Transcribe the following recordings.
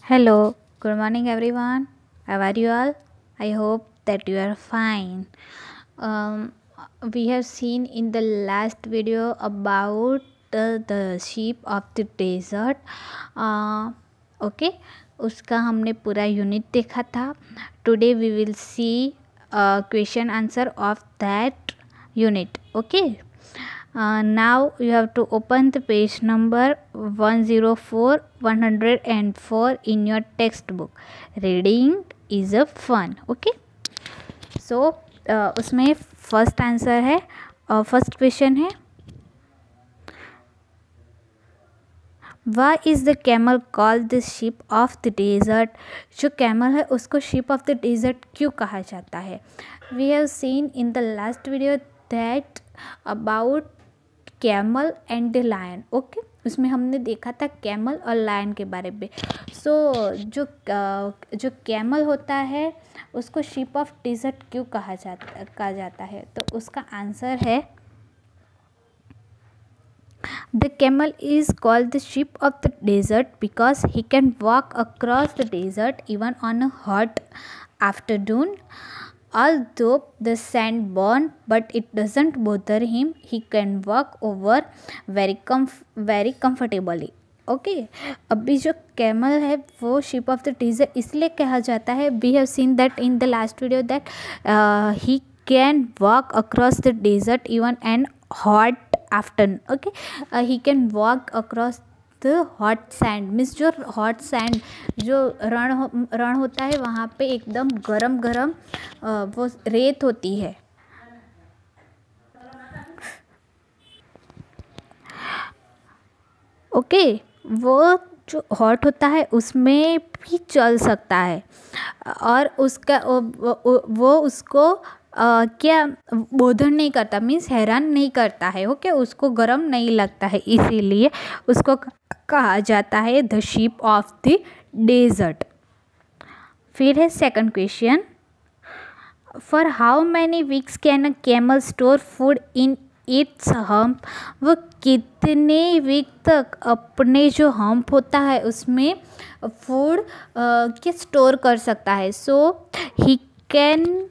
Hello, good morning everyone. How are you all? I hope that you are fine. Um, we have seen in the last video about the sheep of the desert. Okay, उसका हमने पूरा unit देखा था. Today we will see question answer of that unit. Okay. Now you have to open the page number 104 104 in your textbook. Reading is a fun. Okay. So उसमें first answer है first question है Why is the camel called the sheep of the desert? जो camel है उसको sheep of the desert क्यों कहा जाता है? We have seen in the last video that about camel and the lion. Okay, उसमें हमने देखा था कैमल और लायन के बारे में. जो कैमल होता है उसको शीप ऑफ डेजर्ट क्यों कहा जाता है? तो उसका आंसर है the camel is called the ship of the desert because he can walk across the desert even on a hot afternoon. Although the sand burn, but it doesn't bother him. He can walk over very comfortably. Okay, अभी जो camel है वो ship of the desert इसलिए कहा जाता है. We have seen that in the last video that he can walk across the desert even an hot afternoon. Okay, he can walk across the hot sand means जो hot sand जो रण होता है वहाँ पे एकदम गरम वो रेत होती है. ओके, वो जो हॉट होता है उसमें भी चल सकता है और उसका वो उसको क्या बोधन नहीं करता मीन्स हैरान नहीं करता है. ओके, उसको गर्म नहीं लगता है, इसीलिए उसको कहा जाता है the ship of the desert. फिर है second question. For how many weeks can a camel store food in its hump? वो कितने वीक तक अपने जो हम्प होता है उसमें फूड के स्टोर कर सकता है? So he can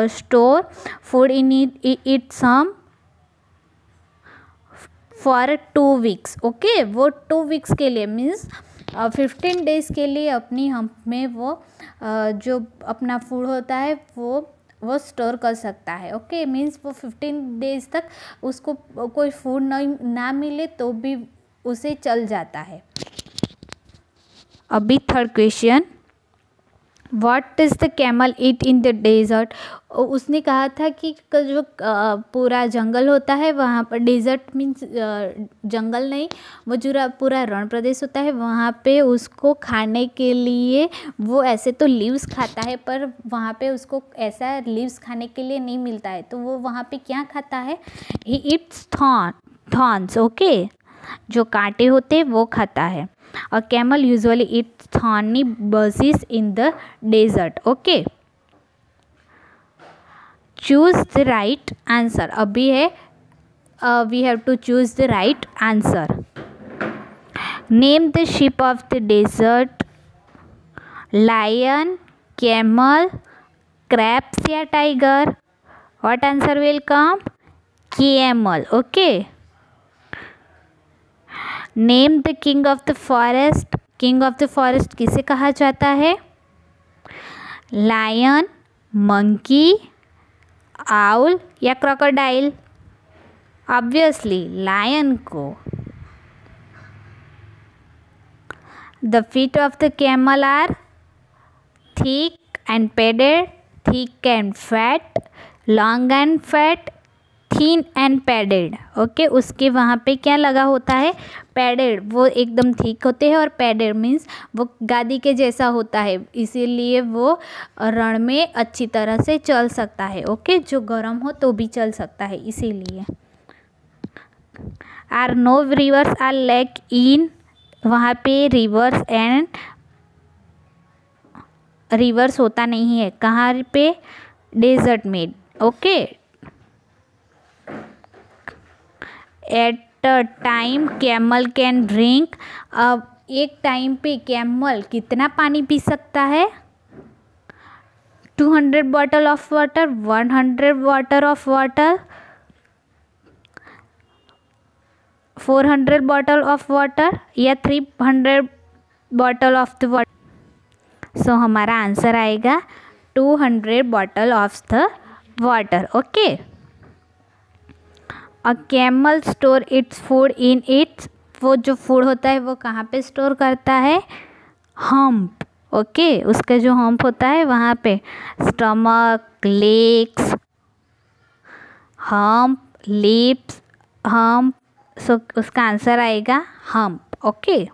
store food in its hump for 2 weeks. Okay, वो 2 weeks के लिए मीन्स 15 days के लिए अपनी हम्प में वो जो अपना फूड होता है वो स्टोर कर सकता है. ओके, मीन्स वो 15 days तक उसको कोई फूड ना मिले तो भी उसे चल जाता है. अभी third question. What does the camel eat in the desert? उसने कहा था कि जो पूरा जंगल होता है वहाँ पर, डेजर्ट मीन्स जंगल नहीं, वो जो पूरा रण प्रदेश होता है वहाँ पे उसको खाने के लिए वो ऐसे तो लीव्स खाता है पर वहाँ पे उसको ऐसा लीव्स खाने के लिए नहीं मिलता है. तो वो वहाँ पे क्या खाता है? He eats thorns. ओके, जो कांटे होते हैं वो खाता है. A camel usually eats thorny bushes in the desert. Okay. Choose the right answer. अभी है we have to choose the right answer. Name the sheep of the desert. Lion, camel, crabs या tiger? What answer will come? Camel. Okay. Name the king of the forest. King of the forest किसे कहा जाता है? Lion, monkey, owl या crocodile? Obviously lion को. The feet of the camel are thick and padded, thick and fat, long and fat, thin and padded. Okay, उसके वहाँ पे क्या लगा होता है? पैडेड. वो एकदम थिक होते हैं और पैडेड मीन्स वो गादी के जैसा होता है, इसीलिए वो रण में अच्छी तरह से चल सकता है. ओके, जो गर्म हो तो भी चल सकता है, इसीलिए. Are no rivers or lake in? वहाँ पे रिवर्स होता नहीं है. कहाँ पे? डेजर्ट में. Okay, at a time camel can drink? अब एक टाइम पे कैमल कितना पानी पी सकता है? 200 bottle of water, 100 water of water, 400 bottle of water या 300 बॉटल ऑफ द वाटर. सो हमारा आंसर आएगा 200 bottle of the water. Okay. A camel store its food in it's, वो जो फूड होता है वो कहाँ पे स्टोर करता है? हम्प. ओके. उसका जो हम्प होता है वहाँ पे. Stomach, legs, hump, lips, hump. So उसका आंसर आएगा hump. Okay.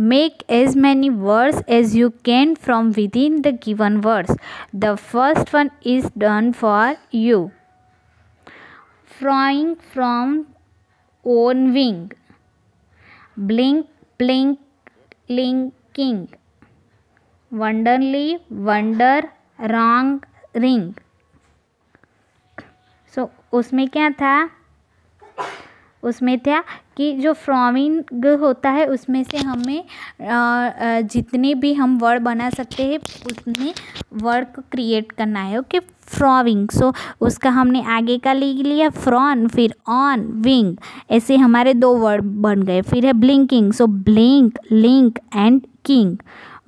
Make as many words as you can from within the given words. The first one is done for you. Flying from on wing. Blink, blink, linking. Wonderly, wonder, wrong, ring. So उसमें क्या था? उसमें था कि जो फ्रॉमिंग होता है उसमें से हमें जितने भी हम वर्ड बना सकते हैं उसमें वर्ड को क्रिएट करना है. ओके. फ्रॉमिंग. सो उसका हमने आगे का ले लिया फ्रॉन, फिर ऑन, विंग. ऐसे हमारे 2 वर्ड बन गए. फिर है blinking. So blink, link and king.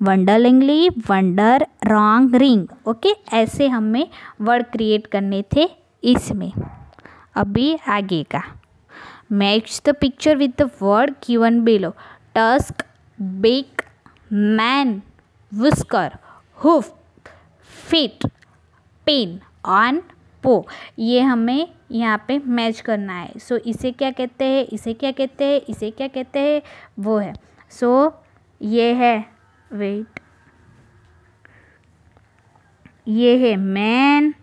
Wonderingly, wonder, wrong, ring. Okay. ऐसे हमें वर्ड क्रिएट करने थे इसमें. अभी आगे का. Match the picture with the word given below. Tusk, beak, man, whisker, hoof, feet, pin, on, paw. ये हमें यहाँ पे मैच करना है. सो इसे क्या कहते हैं, इसे क्या कहते हैं, इसे क्या कहते हैं, वो है. सो ये है, वेट, ये है मैन,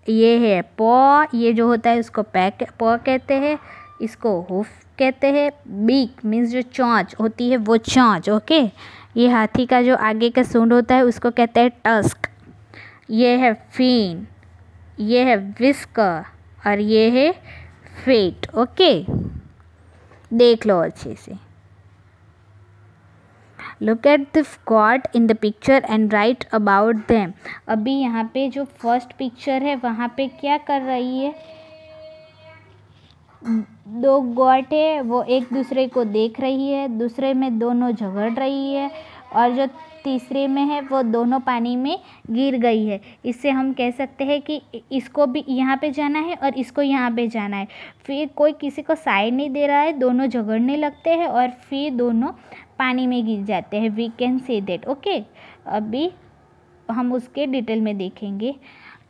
ये है पॉ. ये जो होता है उसको पॉ कहते हैं. इसको हुफ कहते हैं. बीक मीन्स जो चोंच होती है वो चोंच. ओके. ये हाथी का जो आगे का सूंड होता है उसको कहते हैं टस्क. ये है फिन, ये है विस्कर और ये है फेट. ओके. देख लो अच्छे से. Look at the god in the picture and write about them. अभी यहाँ पे जो फर्स्ट पिक्चर है वहाँ पे क्या कर रही है? 2 गॉड है वो एक दूसरे को देख रही है. दूसरे में दोनों झगड़ रही है और जो तीसरे में है वो दोनों पानी में गिर गई है. इससे हम कह सकते हैं कि इसको भी यहाँ पे जाना है और इसको यहाँ पे जाना है. फिर कोई किसी को साइड नहीं दे रहा है, दोनों झगड़ने लगते हैं और फिर दोनों पानी में गिर जाते हैं. We can say that. Okay. अभी हम उसके डिटेल में देखेंगे.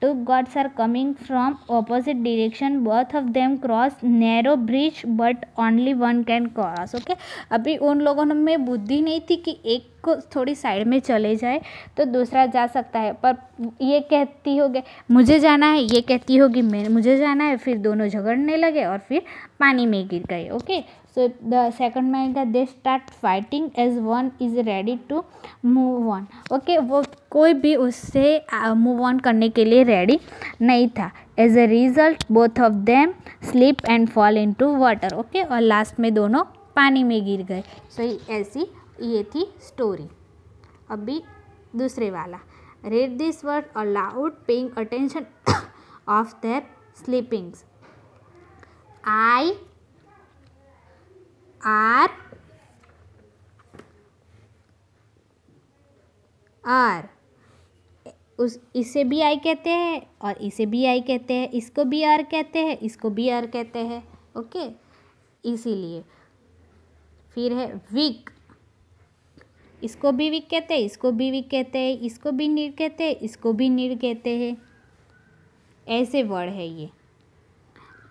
2 gods are coming from opposite direction. Both of them cross narrow bridge but only one can cross. Okay. अभी उन लोगों में बुद्धि नहीं थी कि एक को थोड़ी साइड में चले जाए तो दूसरा जा सकता है. पर ये कहती होगी मुझे जाना है, ये कहती होगी मुझे जाना है. फिर दोनों झगड़ने लगे और फिर पानी में गिर गए. ओके. सो द सेकंड में का they start fighting as one is ready to move on. Okay. वो कोई भी उससे मूव ऑन करने के लिए रेडी नहीं था. As a result both of them slip and fall into water. Okay. और लास्ट में दोनों पानी में गिर गए. सो ऐसी ये थी स्टोरी. अभी दूसरे वाला. Read this word aloud paying attention of their sleepings. I R R. इसे भी आई कहते हैं और इसे भी आई कहते हैं. इसको भी आर कहते हैं, इसको भी आर कहते हैं. ओके. इसीलिए फिर है वीक. इसको भी वीक कहते हैं, इसको भी वीक कहते हैं, इसको भी नीड कहते हैं, इसको भी नीड कहते हैं. ऐसे वर्ड है ये.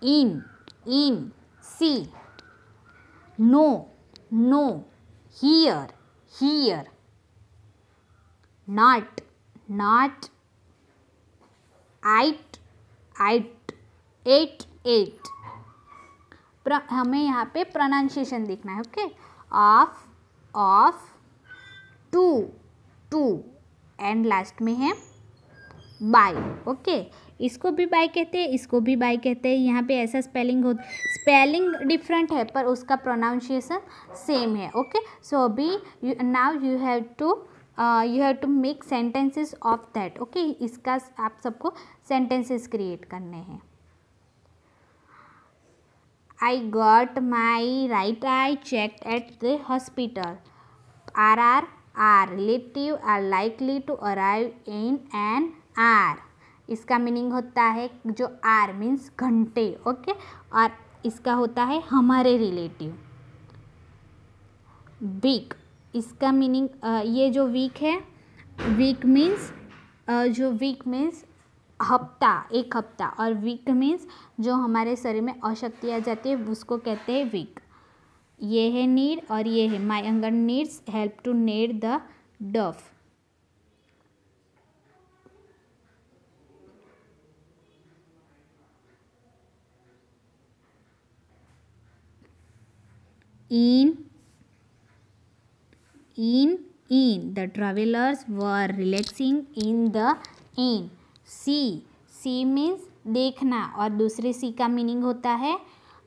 In see. No here. Not eight ate. हमें यहाँ पे प्रोनाउंसिएशन देखना है. Okay. Of to and last में है बाय. ओके. इसको भी बाय कहते हैं, इसको भी बाय कहते हैं। यहाँ पे ऐसा स्पेलिंग हो, स्पेलिंग डिफरेंट है पर उसका प्रोनाउंसिएशन सेम है। ओके, सो अभी now you have to make sentences of that. Okay, इसका आप सबको सेंटेंसेस क्रिएट करने हैं। I got my right eye checked at the hospital. Are relative are likely to arrive in an hour. इसका meaning होता है जो आर मीन्स घंटे। ओके, और इसका होता है हमारे रिलेटिव। वीक, इसका मीनिंग ये जो वीक है, वीक मीन्स हफ्ता, एक हफ्ता, और वीक मीन्स जो हमारे शरीर में अशक्ति आ जाती है उसको कहते हैं वीक। ये है नीड और ये है my anger needs help to knead the dough. In the travelers were relaxing in the inn. See means देखना, और दूसरे सी का मीनिंग होता है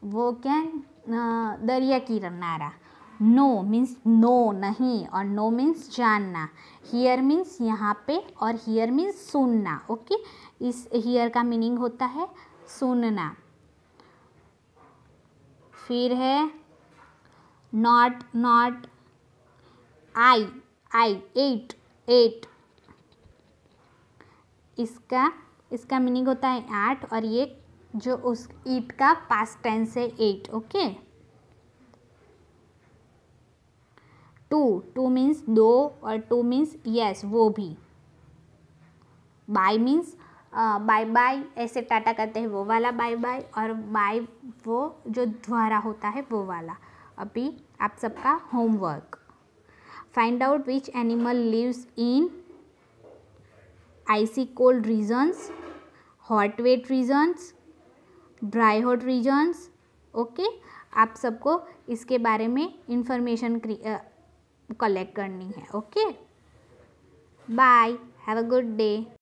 वो क्या, दरिया किनारा। नो मीन्स नो नहीं, और नो मीन्स जानना। हियर मीन्स यहाँ पे, और हियर मीन्स सुनना। ओके, इस हियर का मीनिंग होता है सुनना। फिर है नॉट आई एट, इसका मीनिंग होता है 8, और ये जो उस ईट का पास्ट टेंस है 8। ओके, टू मीन्स दो, और टू मीन्स यस, वो भी। बाय मीन्स बाय बाय, ऐसे टाटा करते हैं वो वाला बाय बाय, और बाय वो जो द्वारा होता है वो वाला। अभी आप सबका homework, find out which animal lives in icy cold regions, hot wet regions, dry hot regions. Okay, आप सबको इसके बारे में इंफॉर्मेशन कलेक्ट करनी है। Okay, bye, have a good day.